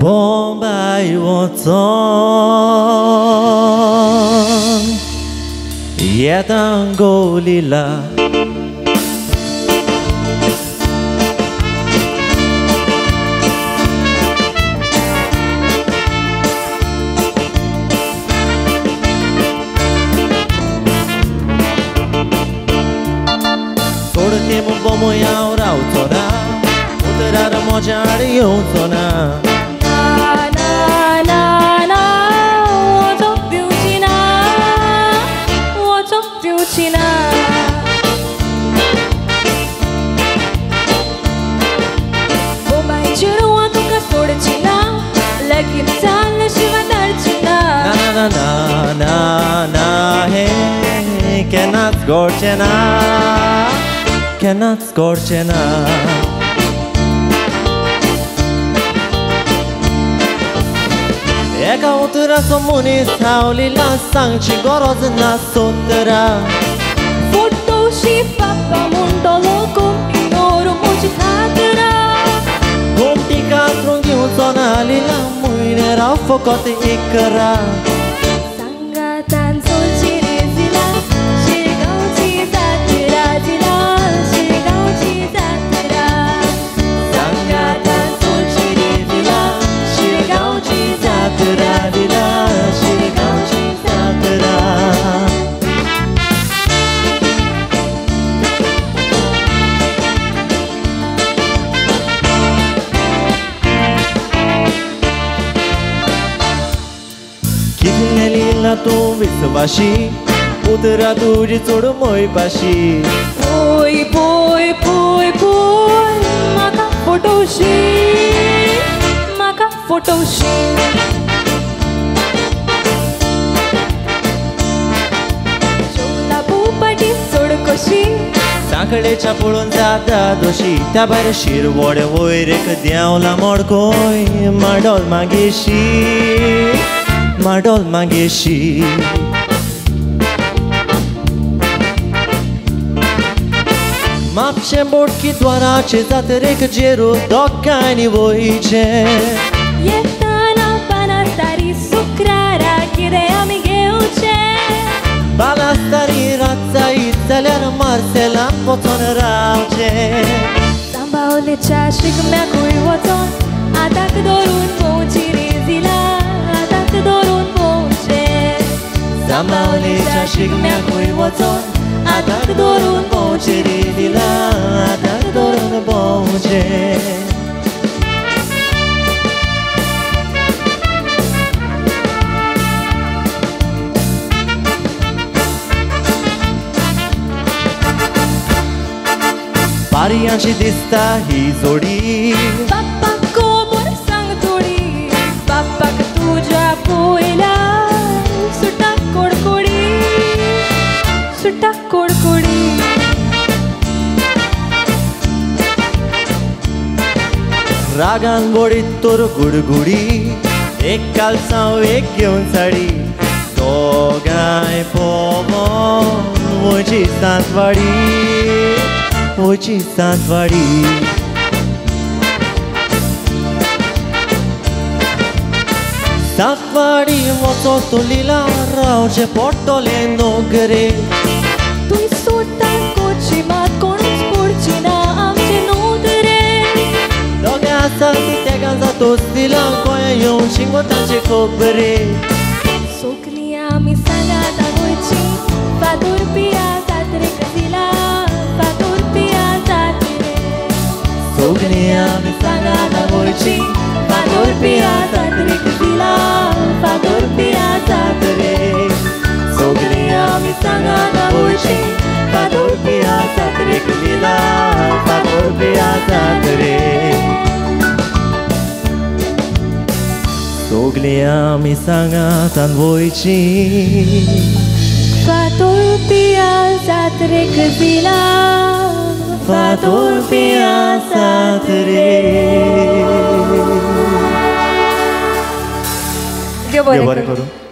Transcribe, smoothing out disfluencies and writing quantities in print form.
Bombay wonton Yetangolila सोडते म बमोया राउचोना उतरा र मजाड यौचोना Cannot scorchena Eka utura somuni saulila sangchi gorozna sotra Foto și papa mundolo cum ignoru muci hatera Gumtica strunghi un sonalila muine rau focote ikara Sangatan solcire zila Shirigau ci zatira zila Shirigau ci zatira Sangatan solcire zila Shirigau ci zatira zila Shirigau ci zatira Kitnelila tu visvashi Udra duri chod moi pashi Poi poi poi poi Maka photoshi Chola bupati sodkoshi साखळेच्या पळून जाता दोशी त्या भायर शिरवोडे वयर एक देवला मोडकोय माडोल मागेशी म्हापशे बोडकी द्वाराचे जात्रेक जेरू दोगांनी वयचे येताना बानास्तारी सुक्रारा कितें आमी घेवचे बालास्तारी रात जायत जाल्यार मार्सेलांत वचोन रावचे सांबावलेच्या शिगम्याकूय वचोन आताक धरून पोवची रेजिला आताक धरून पोवचे सांबावलेच्या शिगम्याकूय वचोन आताक धरून पोवचे रेजिला आताक धरून पोवचे पारयांची दिसता ही जोडी बाप्पाक कोबर सांग थोडी बाप्पाक तुज्या पोयला सुटा कोडकोडी रागान बोडीत तोर गुडगुडी एक कालसांव एक घेवन साडी दोगांय पोवोन वयची सांतवाडी सांतवाडी वचो तुलिला रावचे पडटोले नोकरे तुय सोडटा कोची मात कोणूच पडची ना आमचे नोदरे दोगे आसात तेगा जातोच दिला गोंया येवन शिंगोताचे खोबरे सोगलीं आमी सांगात गोंयची फादोर पिया जात्रेक दिला फादोर पिया जात्रे सोगलीं आमी सांगात गोंयची फादोर पिया जात्रेक दिला फादोर पिया जात्रे सोगलीं आमी सांगात गोंयची फादोर पिया जात्रेक दिला फादोर पिया जात्रे सोगलीं आमी सांगात गोंयची फादोर पिया जात्रेक दिला फादोर पिया जात्रे देव बरें करूं.